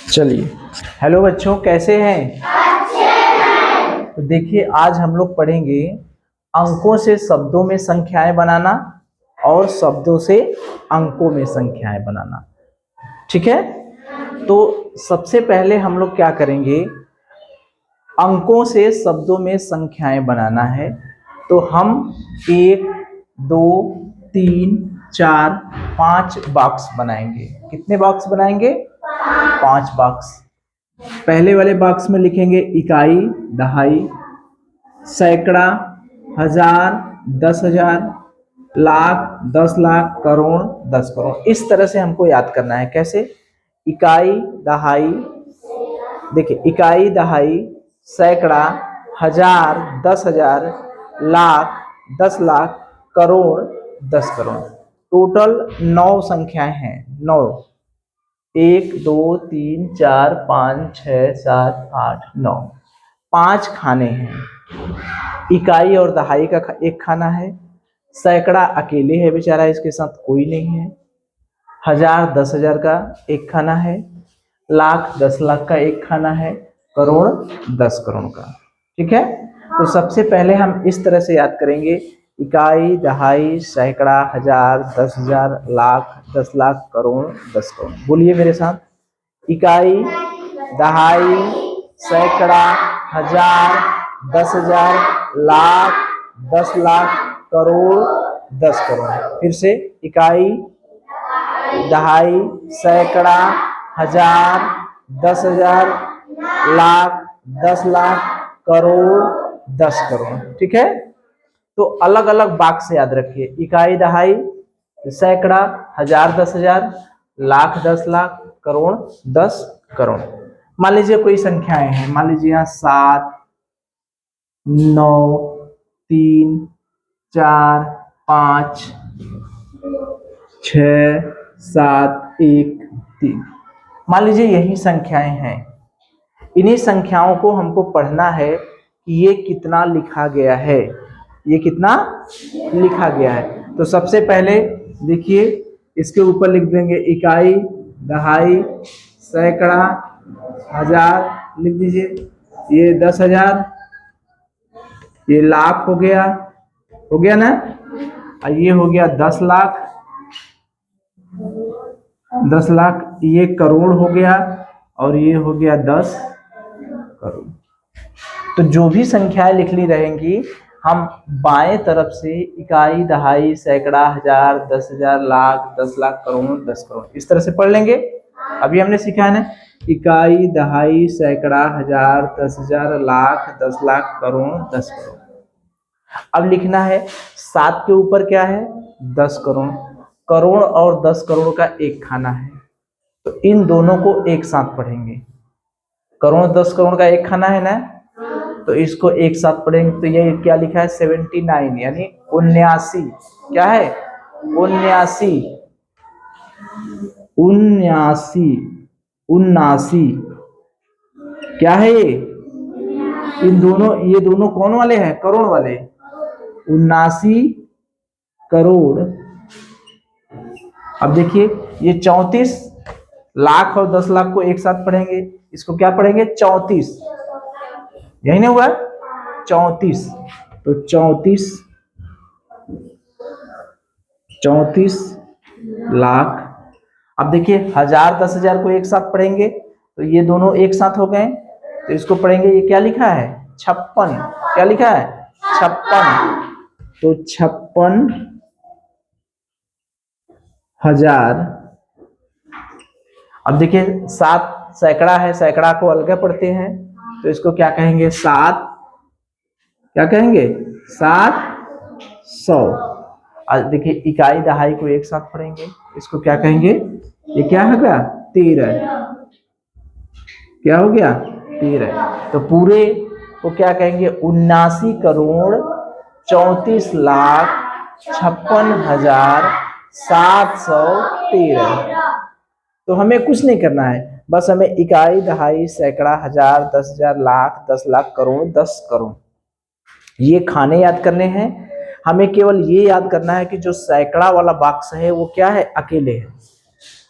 चलिए, हेलो बच्चों, कैसे हैं? तो देखिए, आज हम लोग पढ़ेंगे अंकों से शब्दों में संख्याएं बनाना और शब्दों से अंकों में संख्याएं बनाना। ठीक है, तो सबसे पहले हम लोग क्या करेंगे, अंकों से शब्दों में संख्याएं बनाना है। तो हम 1, 2, 3, 4, 5 बॉक्स बनाएंगे। कितने बॉक्स बनाएंगे? 5 बॉक्स। पहले वाले बॉक्स में लिखेंगे इकाई, दहाई, सैकड़ा, हजार, 10,000, लाख, 10 लाख, करोड़, 10 करोड़। इस तरह से हमको याद करना है। कैसे? इकाई, दहाई, देखिए इकाई, दहाई, सैकड़ा, हजार, 10,000, लाख, 10 लाख, करोड़, 10 करोड़। टोटल 9 संख्याएं हैं। 9, 1, 2, 3, 4, 5, 6, 7, 8, 9। 5 खाने हैं। इकाई और दहाई का एक खाना है। सैकड़ा अकेले है बेचारा, इसके साथ कोई नहीं है। हजार, 10,000 का एक खाना है। लाख, 10 लाख का एक खाना है। करोड़, 10 करोड़ का। ठीक है, तो सबसे पहले हम इस तरह से याद करेंगे, इकाई, दहाई, सैकड़ा, हजार, 10,000, लाख, 10 लाख, करोड़, 10 करोड़। बोलिए मेरे साथ, इकाई, दहाई, सैकड़ा, हजार, 10,000, लाख, 10 लाख, करोड़, 10 करोड़। फिर से, इकाई, दहाई, सैकड़ा, हजार, 10,000, लाख, 10 लाख, करोड़, 10 करोड़। ठीक है, तो अलग अलग बॉक्स याद रखिए। इकाई, दहाई, सैकड़ा, हजार, 10,000, लाख, 10 लाख, करोड़, 10 करोड़। मान लीजिए कोई संख्याएं हैं, मान लीजिए यहाँ 7, 9, 3, 4, 5, 6, 7, 1, 3। मान लीजिए यही संख्याएं हैं। इन्हीं संख्याओं को हमको पढ़ना है कि ये कितना लिखा गया है, ये कितना लिखा गया है। तो सबसे पहले देखिए, इसके ऊपर लिख देंगे इकाई, दहाई, सैकड़ा, हजार लिख दीजिए। ये 10,000, ये लाख हो गया ना। और ये हो गया 10 लाख, 10 लाख, ये करोड़ हो गया, और ये हो गया 10 करोड़। तो जो भी संख्याएं लिखनी रहेंगी, हम बाएं तरफ से इकाई, दहाई, सैकड़ा, हजार, 10,000, लाख, 10 लाख, करोड़, 10 करोड़, इस तरह से पढ़ लेंगे। अभी हमने सीखा है ना, इकाई, दहाई, सैकड़ा, हजार, 10,000, लाख, 10 लाख, करोड़, 10 करोड़। अब लिखना है 7 के ऊपर क्या है? 10 करोड़। करोड़ और 10 करोड़ का एक खाना है, तो इन दोनों को एक साथ पढ़ेंगे। करोड़, 10 करोड़ का एक खाना है ना, तो इसको एक साथ पढ़ेंगे। तो ये क्या लिखा है? 79, यानी 79। क्या है? 79, 79, 79। क्या है ये? इन दोनों, ये दोनों कौन वाले हैं? करोड़ वाले। 79 करोड़। अब देखिए, ये 34 लाख और 10 लाख को एक साथ पढ़ेंगे। इसको क्या पढ़ेंगे? 34। यही नहीं हुआ? 34। तो 34 लाख। अब देखिए, हजार, 10,000 को एक साथ पढ़ेंगे, तो ये दोनों एक साथ हो गए। तो इसको पढ़ेंगे, ये क्या लिखा है? 56। क्या लिखा है? 56। तो 56,000। अब देखिए, 7 सैकड़ा है, सैकड़ा को अलग पढ़ते हैं, तो इसको क्या कहेंगे? 7, क्या कहेंगे? 700। देखिए, इकाई, दहाई को एक साथ पढ़ेंगे, इसको क्या कहेंगे? ये क्या होगा? 13। क्या हो गया? 13। तो पूरे को क्या कहेंगे? 79 करोड़ 34 लाख 56,713। तो हमें कुछ नहीं करना है, बस हमें इकाई, दहाई, सैकड़ा, हजार, 10,000, लाख, 10 लाख, करोड़, 10 करोड़, ये खाने याद करने हैं। हमें केवल ये याद करना है कि जो सैकड़ा वाला बॉक्स है वो क्या है? अकेले है।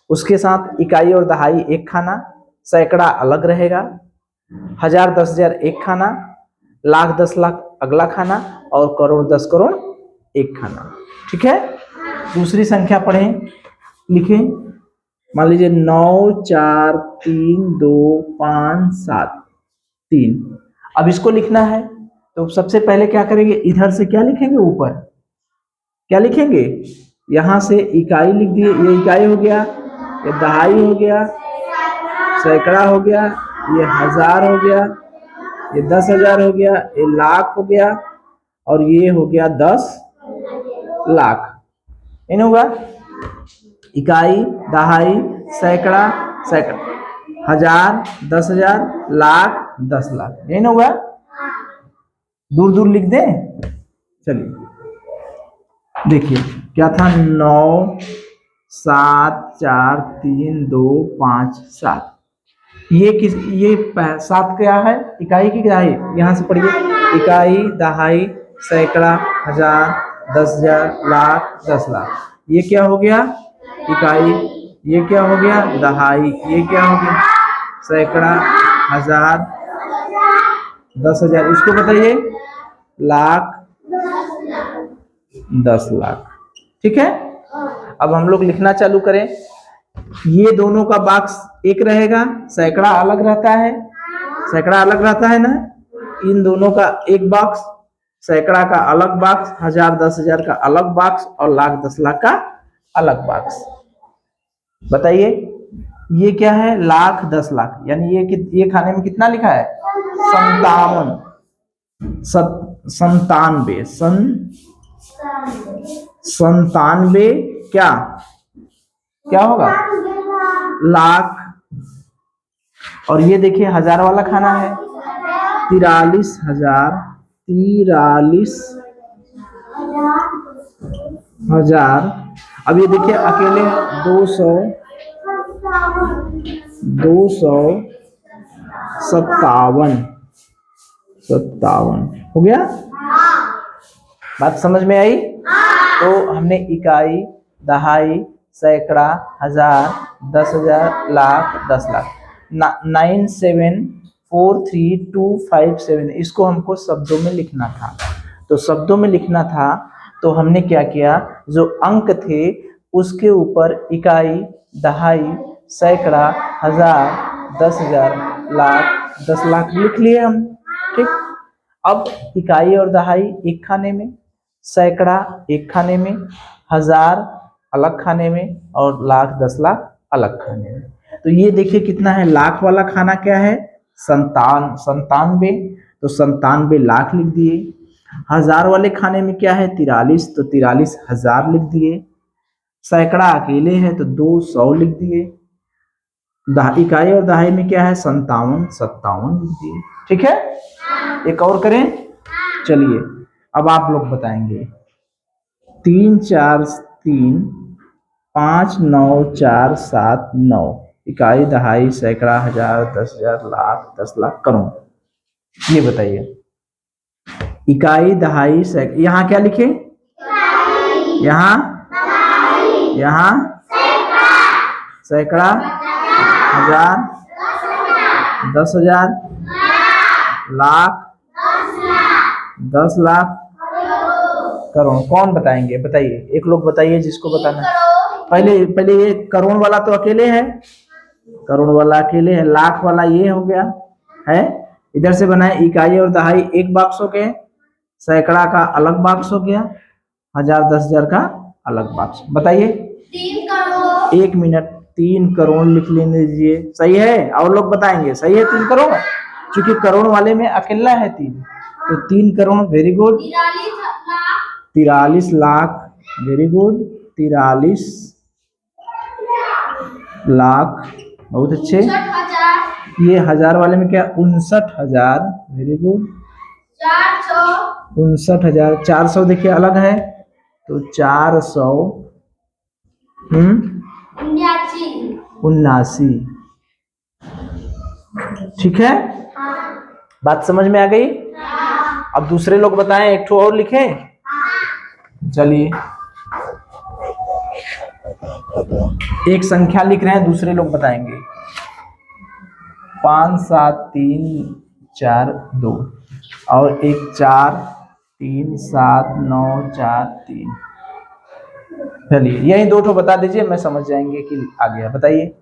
उसके साथ इकाई और दहाई एक खाना, सैकड़ा अलग रहेगा, 1000 10,000 एक खाना, लाख 10 लाख अगला खाना और करोड़ 10 करोड़ एक खाना। ठीक है, दूसरी संख्या पढ़ें, लिखें। मान लीजिए 9 4 3 2 5 7 3। अब इसको लिखना है तो सबसे पहले क्या करेंगे, इधर से क्या लिखेंगे, ऊपर क्या लिखेंगे, यहां से इकाई लिख दिए, ये इकाई हो गया, ये दहाई हो गया, सैकड़ा हो गया, ये हजार हो गया, ये 10,000 हो गया, ये लाख हो गया और ये हो गया 10 लाख। इन होगा इकाई, दहाई, सैकड़ा, सैकड़ा, हजार, 10,000, लाख, 10 लाख। यही ना हुआ, दूर दूर लिख दें। चलिए देखिए क्या था, 9 7 4 3 2 5 7। ये किस, ये 7 क्या है, इकाई की दहाई, यहां से पढ़िए, इकाई, दहाई, सैकड़ा, हजार, 10,000, लाख, 10 लाख। ये क्या हो गया, इकाई, ये क्या हो गया, दहाई, ये क्या हो गया, सैकड़ा, हजार, 10,000। इसको बताइए, लाख, 10 लाख। ठीक है, अब हम लोग लिखना चालू करें। ये दोनों का बॉक्स एक रहेगा, सैकड़ा अलग रहता है, सैकड़ा अलग रहता है ना, इन दोनों का एक बॉक्स, सैकड़ा का अलग बॉक्स, 1000 10,000 का अलग बॉक्स और लाख 10 लाख का अलग बॉक्स। बताइए ये क्या है, लाख 10 लाख, यानी ये खाने में कितना लिखा है, 57, 97, 97 क्या क्या होगा, लाख। और ये देखिए हजार वाला खाना है, 43,000, 43,000। अब ये देखिए अकेले 257 हो गया। बात समझ में आई? तो हमने इकाई, दहाई, सैकड़ा, हजार, 10,000, लाख, 10 लाख, 9743257, इसको हमको शब्दों में लिखना था। तो शब्दों में लिखना था तो हमने क्या किया, जो अंक थे उसके ऊपर इकाई, दहाई, सैकड़ा, हजार, 10,000, लाख, 10 लाख लिख लिए हम। ठीक, अब इकाई और दहाई एक खाने में, सैकड़ा एक खाने में, हजार अलग खाने में और लाख 10 लाख अलग खाने में। तो ये देखिए कितना है, लाख वाला खाना क्या है, 97, तो 97 लाख लिख दिए। हजार वाले खाने में क्या है, 43, तो 43,000 लिख दिए। सैकड़ा अकेले है तो 200 लिख दिए। इकाई और दहाई में क्या है, 57 लिख दिए। ठीक है, एक और करें, चलिए अब आप लोग बताएंगे। 3 4 3 5 9 4 7 9, इकाई, दहाई, सैकड़ा, हजार, 10,000, लाख, 10 लाख, करोड़। ये बताइए इकाई, दहाई, सैकड़ा, यहाँ क्या लिखे, यहाँ सैकड़ा, हजार, 10,000, लाख, 10 लाख, करोड़। कौन बताएंगे, बताइए, एक लोग बताइए जिसको बताना। पहले ये करोड़ वाला तो अकेले है, करोड़ वाला अकेले है, लाख वाला ये हो गया है, इधर से बनाए, इकाई और दहाई एक बॉक्स हो गए, सैकड़ा का अलग बॉक्स हो गया, हजार 10,000 का अलग बॉक्स। बताइए 3 करोड़। 1 मिनट, 3 करोड़ लिख लेने दीजिए। सही है, और लोग बताएंगे सही है 3 करोड़, क्योंकि करोड़ वाले में अकेला है 3, तो 3 crore, very good. 43 lakh, very good, 43 lakh, बहुत अच्छे। ये हजार वाले में क्या, 59,000, वेरी गुड, 59,000। 400 देखिए अलग है, तो 400, 79। ठीक है, बात समझ में आ गई? अब दूसरे लोग बताएं, एक ठो और लिखें। चलिए एक संख्या लिख रहे हैं, दूसरे लोग बताएंगे। 5 7 3 4 2 और एक 4 3 7 9 4 3। चलिए यही दो ठो बता दीजिए, मैं समझ जाएंगे कि आ गया। बताइए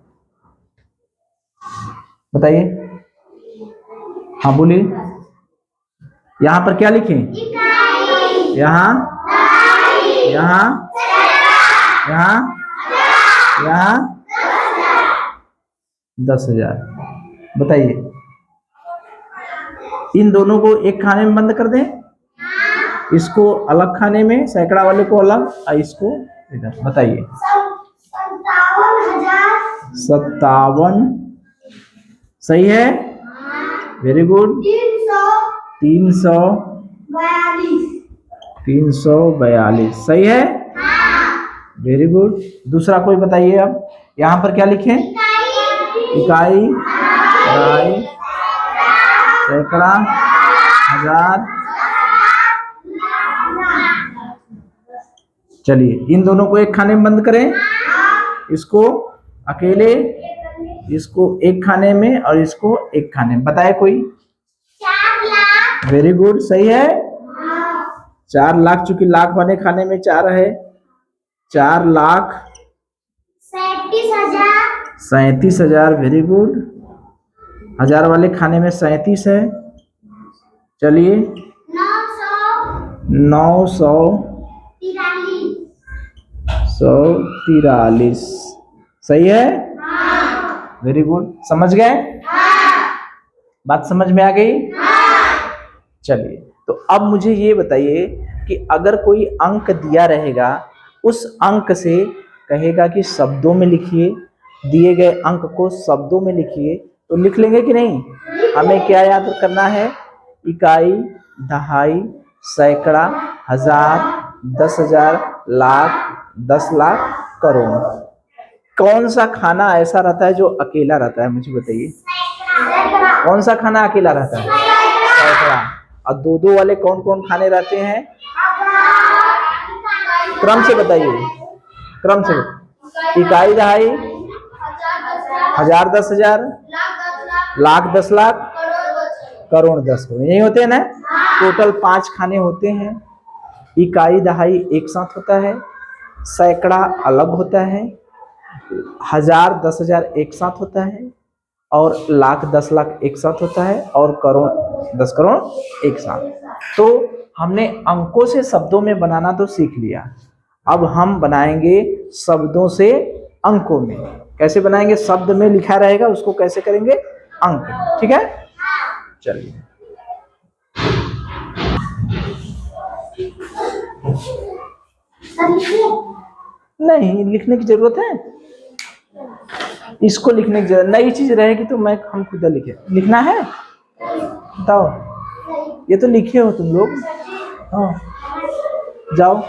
बताइए, हाँ बोलिए। यहाँ पर क्या लिखें? यहाँ यहाँ यहाँ यहाँ 10,000। बताइए इन दोनों को एक खाने में बंद कर दें, इसको अलग खाने में, सैकड़ा वाले को अलग और इसको इधर। बताइए 57। सही है, वेरी गुड। 342 सही है, वेरी गुड। दूसरा कोई बताइए। अब यहाँ पर क्या लिखें? इकाई, दहाई, सैकड़ा, हजार। चलिए इन दोनों को एक खाने में बंद करें, इसको अकेले, इसको एक खाने में और इसको एक खाने में। बताए कोई? 4 लाख। वेरी गुड, सही है। 4 लाख, चूंकि लाख वाले खाने में 4 है। 37,000। 37,000, वेरी गुड। हजार वाले खाने में 37 है। चलिए 943 सही है, वेरी गुड। समझ गए? बात समझ में आ गई? चलिए तो अब मुझे ये बताइए कि अगर कोई अंक दिया रहेगा, उस अंक से कहेगा कि शब्दों में लिखिए, दिए गए अंक को शब्दों में लिखिए, तो लिख लेंगे कि नहीं? हमें क्या याद करना है? इकाई, दहाई, सैकड़ा, हजार, 10,000, लाख, 10 लाख, करोड़। कौन सा खाना ऐसा रहता है जो अकेला रहता है? मुझे बताइए, कौन सा खाना अकेला रहता है? सैकड़ा। और दो दो वाले कौन कौन खाने रहते हैं? क्रम से बताइए, क्रम से। इकाई, दहाई, हजार, 10,000, लाख, 10 लाख, करोड़, 10 करोड़, यही होते हैं ना। टोटल 5 खाने होते हैं। इकाई, दहाई एक साथ होता है, सैकड़ा अलग होता है, हजार, 10,000 एक साथ होता है, और लाख, 10 लाख एक साथ होता है, और करोड़, 10 करोड़ एक साथ। तो हमने अंकों से शब्दों में बनाना तो सीख लिया। अब हम बनाएंगे शब्दों से अंकों में। कैसे बनाएंगे? शब्द में लिखा रहेगा, उसको कैसे करेंगे? अंक। ठीक है, चलिए। नहीं लिखने की जरूरत है, इसको लिखने की जरूरत। नई चीज रहेगी तो हम खुद लिखे। लिखना है? बताओ, ये तो लिखे हो तुम लोग। हाँ जाओ।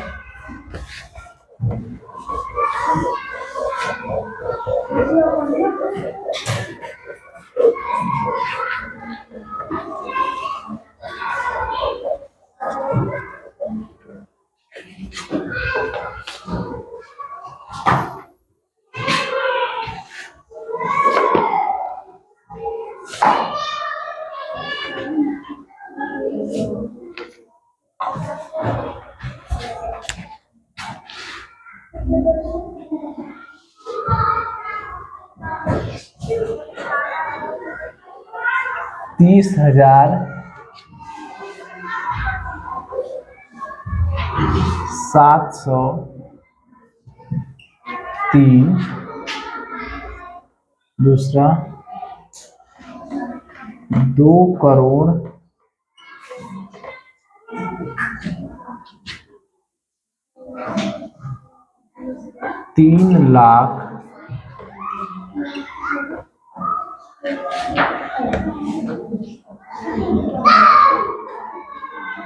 तीस 30,703। दूसरा 2 करोड़ 3 लाख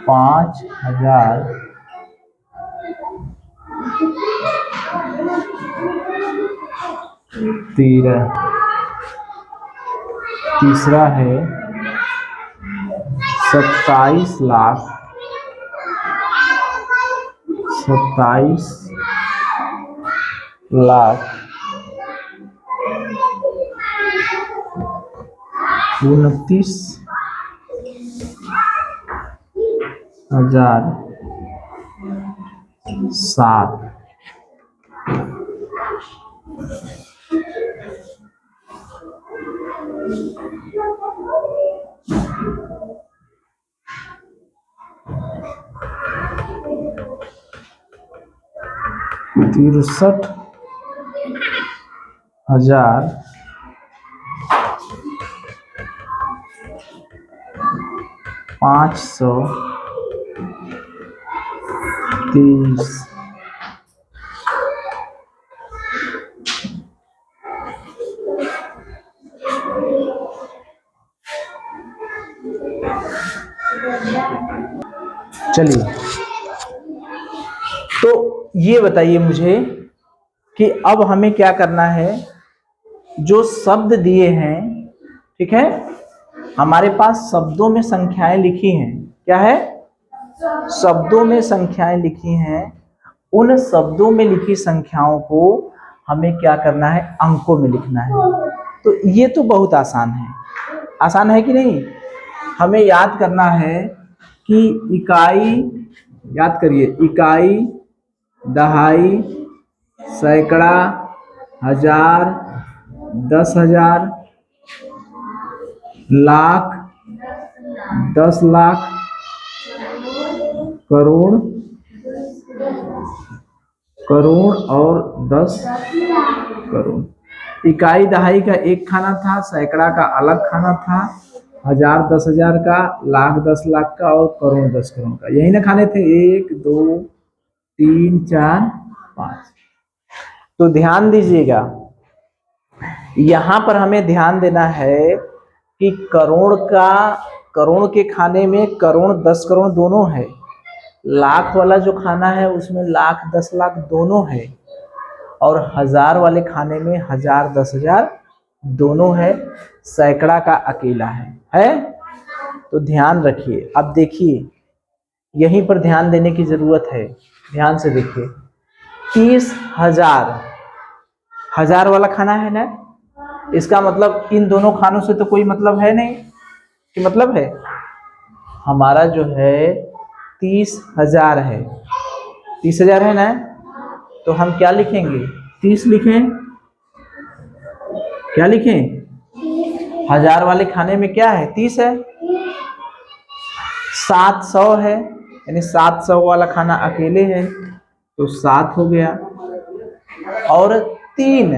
5,000 13। तीसरा है 27 लाख 27 लाख 29,007। तिरसठ हजार 530। चलिए, तो ये बताइए मुझे कि अब हमें क्या करना है। जो शब्द दिए हैं, ठीक है, हमारे पास शब्दों में संख्याएं लिखी हैं। क्या है? शब्दों में संख्याएं लिखी हैं। उन शब्दों में लिखी संख्याओं को हमें क्या करना है? अंकों में लिखना है। तो ये तो बहुत आसान है। आसान है कि नहीं? हमें याद करना है कि इकाई, याद करिए, इकाई, दहाई, सैकड़ा, हजार, 10,000, लाख, 10 लाख, करोड़, करोड़ और 10 करोड़। इकाई दहाई का एक खाना था, सैकड़ा का अलग खाना था, हजार 10,000 का, लाख 10 लाख का और करोड़ 10 करोड़ का। यही ना खाने थे? 1 2 3 4 5। तो ध्यान दीजिएगा, यहां पर हमें ध्यान देना है कि करोड़ के खाने में करोड़ 10 करोड़ दोनों है। लाख वाला जो खाना है उसमें लाख 10 लाख दोनों है। और हजार वाले खाने में हजार 10,000 दोनों है। सैकड़ा का अकेला है? तो ध्यान रखिए। अब देखिए, यहीं पर ध्यान देने की जरूरत है। ध्यान से देखिए, 30,000 हजार वाला खाना है ना, इसका मतलब इन दोनों खानों से तो कोई मतलब है नहीं। कि मतलब है? हमारा जो है 30,000 है। 30,000 है ना, तो हम क्या लिखेंगे? 30 लिखें। क्या लिखें? हजार वाले खाने में क्या है? 30 है। 700 है, यानी 700 वाला खाना अकेले है, तो 7 हो गया। और 3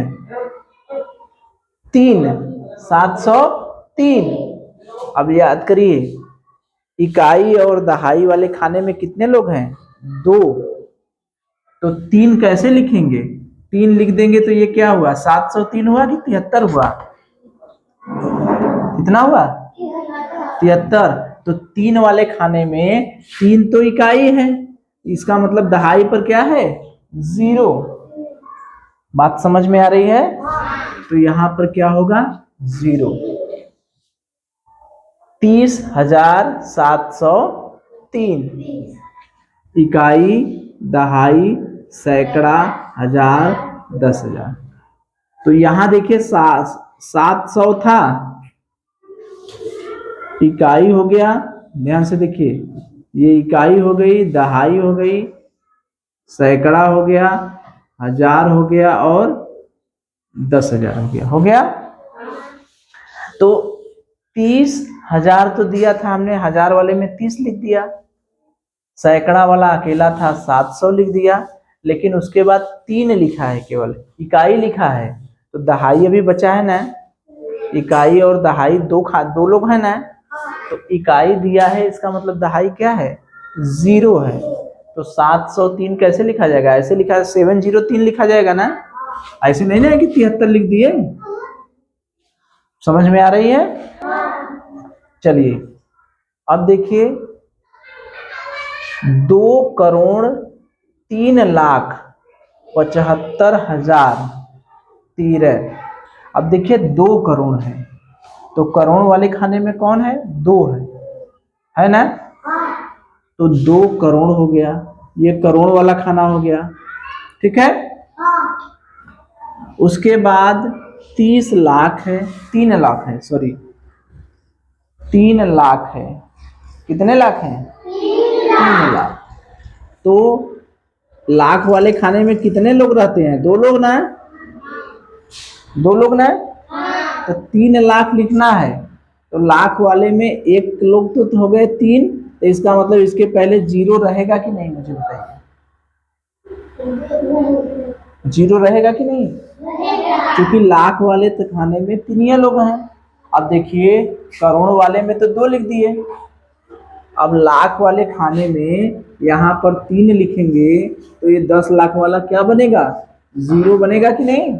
703। अब याद करिए, इकाई और दहाई वाले खाने में कितने लोग हैं? 2। तो 3 कैसे लिखेंगे? 3 लिख देंगे तो ये क्या हुआ? 703 हुआ कि 73 हुआ? कितना हुआ? 73। तो 3 वाले खाने में 3 तो इकाई है, इसका मतलब दहाई पर क्या है? 0। बात समझ में आ रही है? तो यहां पर क्या होगा? 0। 30,703। इकाई, दहाई, सैकड़ा, हजार, 10,000। तो यहां देखिए 700 था, इकाई हो गया। ध्यान से देखिए, ये इकाई हो गई, दहाई हो गई, सैकड़ा हो गया, हजार हो गया और 10,000 हो गया। हो गया? तो 30,000 तो दिया था हमने, हजार वाले में 30 लिख दिया। सैकड़ा वाला अकेला था, 700 लिख दिया। लेकिन उसके बाद 3 लिखा है, केवल इकाई लिखा है। तो दहाई अभी बचा है ना, इकाई और दहाई दो लोग हैं ना, तो इकाई दिया है, इसका मतलब दहाई क्या है? 0 है। तो 703 कैसे लिखा जाएगा? ऐसे लिखा है, 703 लिखा जाएगा ना, ऐसे नहीं ना कि 73 लिख दिए। समझ में आ रही है? चलिए, अब देखिए, 2,03,75,013। अब देखिए 2 करोड़ है, तो करोड़ वाले खाने में कौन है? 2 है ना? तो 2 करोड़ हो गया, ये करोड़ वाला खाना हो गया। ठीक है? उसके बाद 30 लाख है, 3 लाख है, सॉरी, 3 लाख है। कितने लाख हैं? 3 लाख। तो लाख वाले खाने में कितने लोग रहते हैं? 2 लोग ना? 2 लोग ना? तो 3 लाख लिखना है। तो लाख वाले में एक लोग तो हो गए 3, तो इसका मतलब इसके पहले 0 रहेगा कि नहीं, मुझे बताइए। 0 रहेगा कि नहीं? क्योंकि लाख वाले तो खाने में 3 लोग हैं। अब देखिए करोड़ वाले में तो 2 लिख दिए। अब लाख वाले खाने में यहाँ पर 3 लिखेंगे तो ये 10 लाख वाला क्या बनेगा? 0 बनेगा कि नहीं?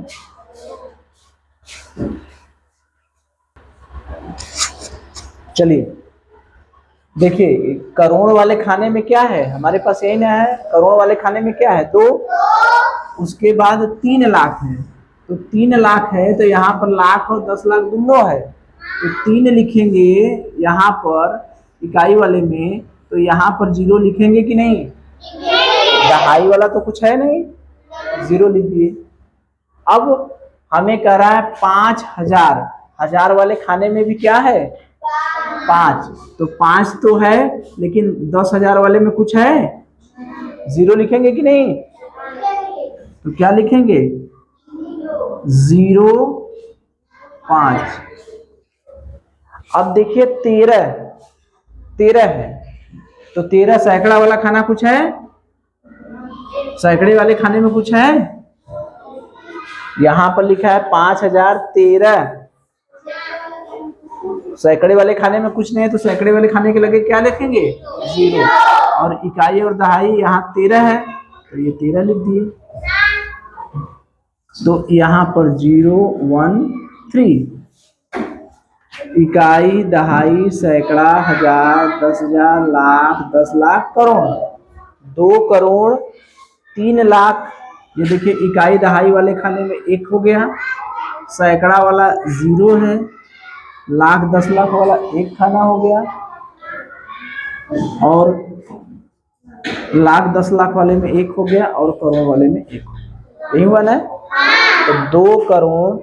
चलिए देखिए करोड़ वाले खाने में क्या है, हमारे पास यही ना है। करोड़ वाले खाने में क्या है? 2। उसके बाद 3 लाख है, तो 3 लाख है तो यहाँ पर लाख और 10 लाख दोनों है, तो 3 लिखेंगे यहाँ पर इकाई वाले में, तो यहाँ पर 0 लिखेंगे कि नहीं? दहाई वाला तो कुछ है नहीं, 0 लिख दिए। अब हमें कह रहा है 5000, हजार वाले खाने में भी क्या है? 5, तो 5 तो है, लेकिन 10,000 वाले में कुछ है? 0 लिखेंगे कि नहीं? तो क्या लिखेंगे? 0, 5। अब देखिए 13 है, तो 13 सैकड़ा वाला खाना कुछ है? सैकड़े वाले खाने में कुछ है? यहां पर लिखा है 5013। सैकड़े वाले खाने में कुछ नहीं है, तो सैकड़े वाले खाने के लगे क्या लिखेंगे? 0। और इकाई और दहाई यहाँ 13 है, तो ये 13 लिख दिए। तो यहाँ पर 0, 1, 3। इकाई, दहाई, सैकड़ा, हजार, 10,000, लाख, 10 लाख, करोड़। 2 करोड़ 3 लाख। ये देखिए इकाई दहाई वाले खाने में 1 हो गया, सैकड़ा वाला 0 है, लाख 10 लाख वाला 1 खाना हो गया, और लाख 10 लाख वाले में 1 हो गया, और करोड़ वाले में 1 हो गया। यही हुआ ना? तो 2 करोड़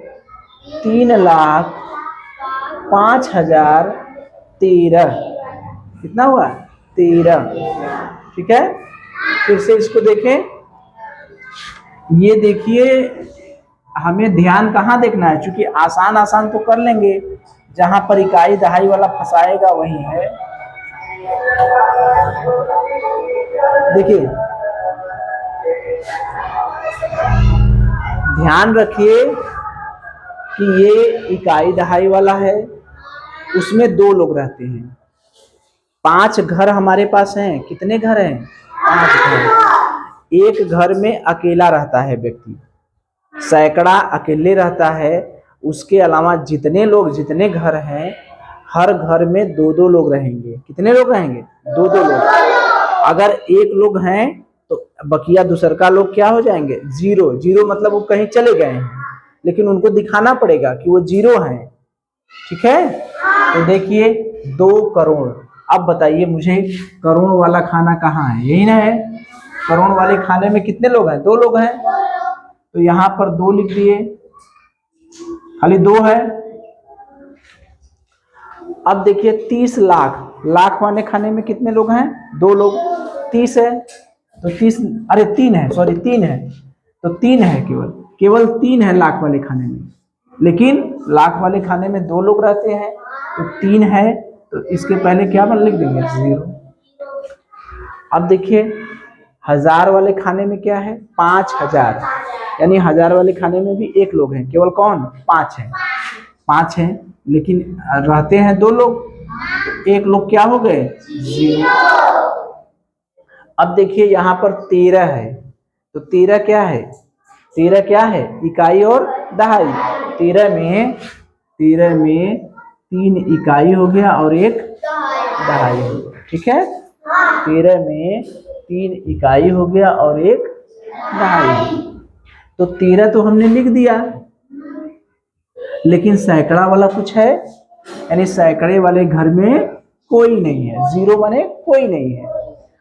3 लाख 5,013। कितना हुआ? 13। ठीक है, फिर से इसको देखें। ये देखिए हमें ध्यान कहाँ देखना है, क्योंकि आसान आसान तो कर लेंगे, जहां पर इकाई दहाई वाला फंसाएगा वही है। देखिए ध्यान रखिए कि ये इकाई दहाई वाला है, उसमें 2 लोग रहते हैं। 5 घर हमारे पास हैं। कितने घर हैं? 5 घर। एक घर में अकेला रहता है व्यक्ति, सैकड़ा अकेले रहता है। उसके अलावा जितने लोग, जितने घर हैं, हर घर में 2-2 लोग रहेंगे। कितने लोग रहेंगे? 2-2 लोग। अगर 1 लोग हैं तो बकिया दूसर का लोग क्या हो जाएंगे? 0। 0 मतलब वो कहीं चले गए हैं, लेकिन उनको दिखाना पड़ेगा कि वो 0 हैं। ठीक है, तो देखिए 2 करोड़। अब बताइए मुझे करोड़ वाला खाना कहाँ है? यही ना है। करोड़ वाले खाने में कितने लोग हैं? 2 लोग हैं, तो यहाँ पर 2 लिख दिए, खाली 2 है। अब देखिए 30 लाख, लाख वाले खाने में कितने लोग हैं? 2 लोग। 30 है, तो 30, अरे 3 है, सॉरी 3 है, तो 3 है, केवल 3 है लाख वाले खाने में। लेकिन लाख वाले खाने में 2 लोग रहते हैं, तो 3 है, तो इसके पहले क्या लिख देंगे? 0। अब देखिए हजार वाले खाने में क्या है? 5,000, यानी हजार वाले खाने में भी 1 लोग हैं, केवल कौन? 5 है। 5 है, लेकिन रहते हैं 2 लोग, तो 1 लोग क्या हो गए? 0। अब देखिए यहाँ पर 13 है, तो 13 क्या है? 13 क्या है? इकाई और दहाई। 13 में 3 इकाई हो गया और 1 दहाई हो गया। ठीक है, 13 में 3 इकाई हो गया और 1 दहाई। तो 13 तो हमने लिख दिया, लेकिन सैकड़ा वाला कुछ है? यानी सैकड़े वाले घर में कोई नहीं है, 0 माने कोई नहीं है।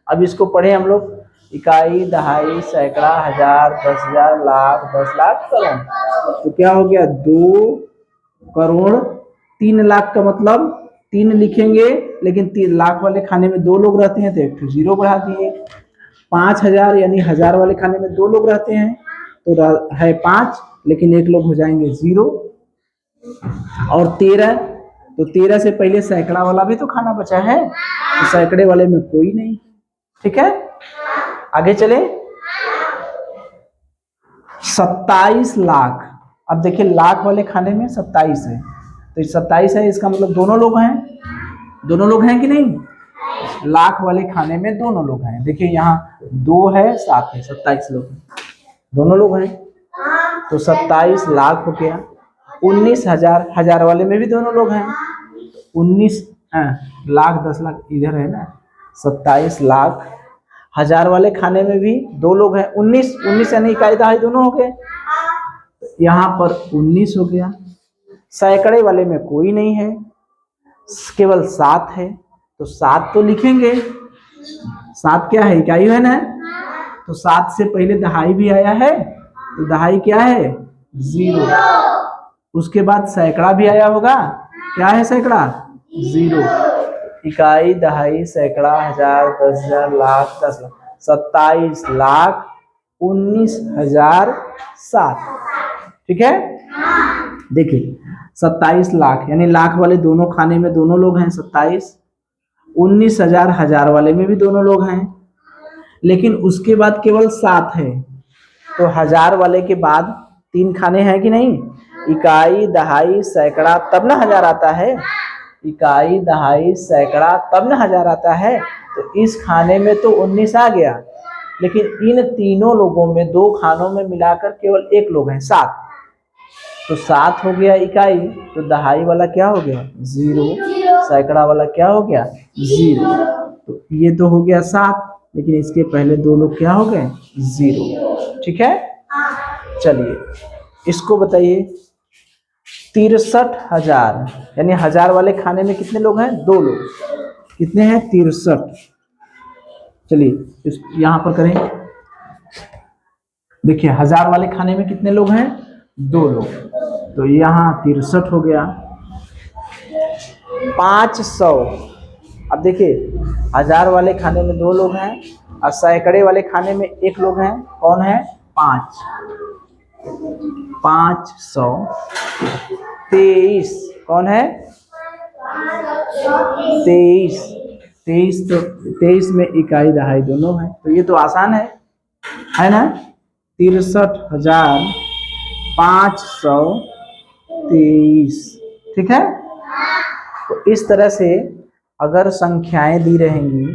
अब इसको पढ़े हम लोग, इकाई, दहाई, सैकड़ा, हजार, 10,000, लाख, 10 लाख, करोड़। तो क्या हो गया? 2 करोड़ 3 लाख का मतलब 3 लिखेंगे, लेकिन 3 लाख वाले खाने में 2 लोग रहते हैं तो एक 0 बढ़ा दिए। 5000 यानी 1000 वाले खाने में 2 लोग रहते हैं तो है 5, लेकिन 1 लोग हो जाएंगे 0। और 13, तो 13 से पहले सैकड़ा वाला भी तो खाना बचा है, तो सैकड़े वाले में कोई नहीं। ठीक है, आगे चले। 27 लाख। अब देखिए लाख वाले खाने में 27 है, तो 27 है, इसका मतलब दोनों लोग हैं। दोनों लोग हैं कि नहीं? लाख वाले खाने में दोनों लोग हैं। देखिए यहाँ 2 है 7 है, 27 लोग हैं, दोनों लोग हैं। तो 27 लाख हो गया। 19,000, 1000 वाले में भी दोनों लोग हैं। 19 लाख 10 लाख इधर है ना। 27 लाख, 1000 वाले खाने में भी 2 लोग हैं। 19 यानी इकाई दहाई दोनों हो गए। यहाँ पर 19 हो गया। सैकड़े वाले में कोई नहीं है, केवल 7 है, तो 7 तो लिखेंगे। 7 क्या है? इकाई है ना। तो 7 से पहले दहाई भी आया है, तो दहाई क्या है? 0। उसके बाद सैकड़ा भी आया होगा, क्या है सैकड़ा? 0। इकाई, दहाई, सैकड़ा, 1000, 10,000, लाख, 10 लाख। 27 लाख 19,007। ठीक है, देखिए 27 लाख यानी लाख वाले दोनों खाने में दोनों लोग हैं 27। 19,000 1000 वाले में भी दोनों लोग हैं, लेकिन उसके बाद केवल 7 है। तो 1000 वाले के बाद 3 खाने हैं कि नहीं? इकाई, दहाई, सैकड़ा, तब ना 1000 आता है। इकाई, दहाई, सैकड़ा, तब ना 1000 आता है। तो इस खाने में तो 19 आ गया, लेकिन इन तीनों लोगों में 2 खानों में मिलाकर केवल 1 लोग हैं, 7। तो 7 हो गया इकाई, तो दहाई वाला क्या हो गया? 0। सैकड़ा वाला क्या हो गया? 0। तो ये तो हो गया 7, लेकिन इसके पहले 2 लोग क्या हो गए? 0। ठीक है, चलिए इसको बताइए। 63,000 यानी 1000 वाले खाने में कितने लोग हैं? 2 लोग। कितने हैं? 63। चलिए यहां पर करें। देखिए 1000 वाले खाने में कितने लोग हैं? 2 लोग, तो यहाँ 63 हो गया। 500। अब देखिए 1000 वाले खाने में 2 लोग हैं और सैकड़े वाले खाने में 1 लोग हैं। कौन है? 5। 523। कौन है? 23। 23 तो 23 में इकाई दहाई दोनों है, तो ये तो आसान है ना। 63,523। ठीक है, तो इस तरह से अगर संख्याएं दी रहेंगी,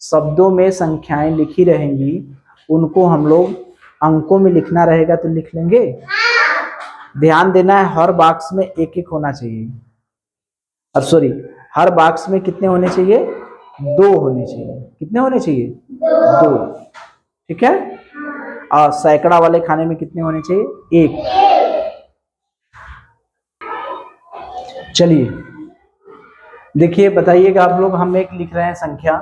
शब्दों में संख्याएं लिखी रहेंगी, उनको हम लोग अंकों में लिखना रहेगा तो लिख लेंगे। ध्यान देना है, हर बॉक्स में 1-1 होना चाहिए। अब हर बॉक्स में कितने होने चाहिए? 2 होने चाहिए। कितने होने चाहिए? 2। ठीक है, और सैकड़ा वाले खाने में कितने होने चाहिए? 1। चलिए देखिए, बताइएगा आप लोग। हम एक लिख रहे हैं संख्या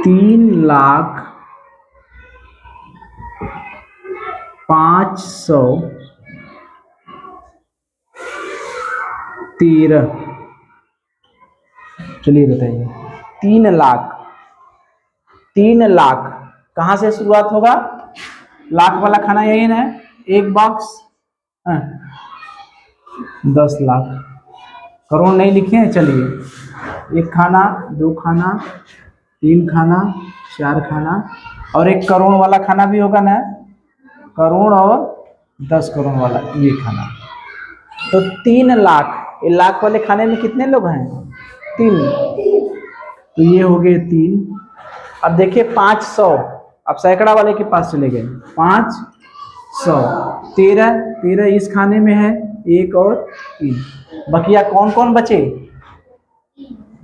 3,05,13। चलिए बताइए। 3 लाख। 3 लाख कहाँ से शुरुआत होगा? लाख वाला खाना यही ना, एक बॉक्स 10 लाख। करोड़ नहीं लिखे हैं। चलिए 1 खाना, 2 खाना, 3 खाना, 4 खाना, और एक करोड़ वाला खाना भी होगा ना, करोड़ और 10 करोड़ वाला ये खाना। तो 3 लाख। ये लाख वाले खाने में कितने लोग हैं? 3। तो ये हो गए 3। अब देखिए 500। अब सैकड़ा वाले के पास चले गए। 500। 13 इस खाने में है, 1 और 3। बकिया कौन कौन बचे?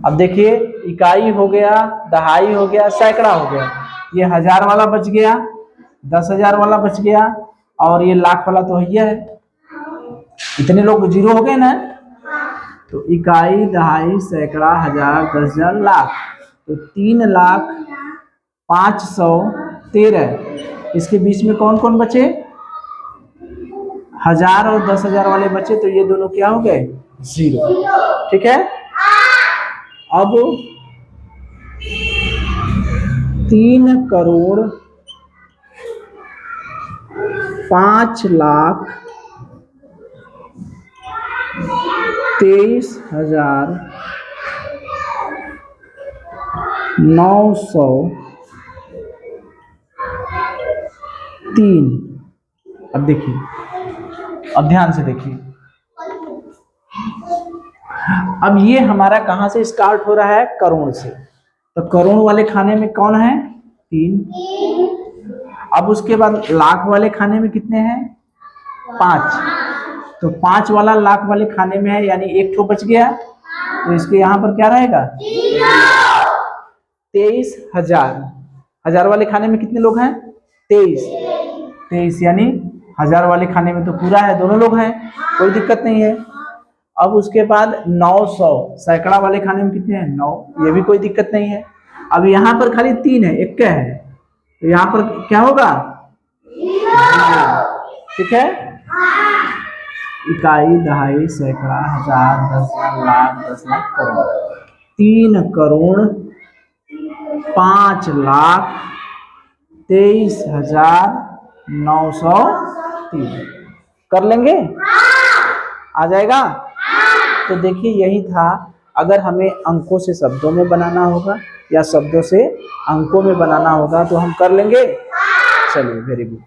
अब देखिए इकाई हो गया, दहाई हो गया, सैकड़ा हो गया। ये 1000 वाला बच गया, 10,000 वाला बच गया, और ये लाख वाला तो है। इतने लोग 0 हो गए ना। तो इकाई, दहाई, सैकड़ा, 1000, 10,000, लाख। तो 3,05,13। इसके बीच में कौन कौन बचे? 1000 और 10,000 वाले बचे, तो ये दोनों क्या हो गए? 0। ठीक है। अब 3,23,903। अब देखिए, अब ध्यान से देखिए, अब ये हमारा कहां से स्टार्ट हो रहा है? करोड़ से। तो करोड़ वाले खाने में कौन है? 3। अब उसके बाद लाख वाले खाने में कितने हैं? 5। तो 5 वाला लाख वाले खाने में है, यानी एक ठो बच गया, तो इसके यहाँ पर क्या रहेगा? 23,000। 1000 वाले खाने में कितने लोग हैं? 23, यानी 1000 वाले खाने में तो पूरा है, दोनों लोग हैं, कोई दिक्कत नहीं है। अब उसके बाद 900, सैकड़ा वाले खाने में कितने हैं? 9, ये भी कोई दिक्कत नहीं है। अब यहाँ पर खाली 3 है, एक क्या है, तो यहाँ पर क्या होगा? ठीक है। इकाई, दहाई, सैकड़ा, 1000, 10,000, लाख, 10 लाख, करोड़। 3,05,23,903 कर लेंगे? आ जाएगा? तो देखिए, यही था। अगर हमें अंकों से शब्दों में बनाना होगा या शब्दों से अंकों में बनाना होगा तो हम कर लेंगे। चलिए, वेरी गुड।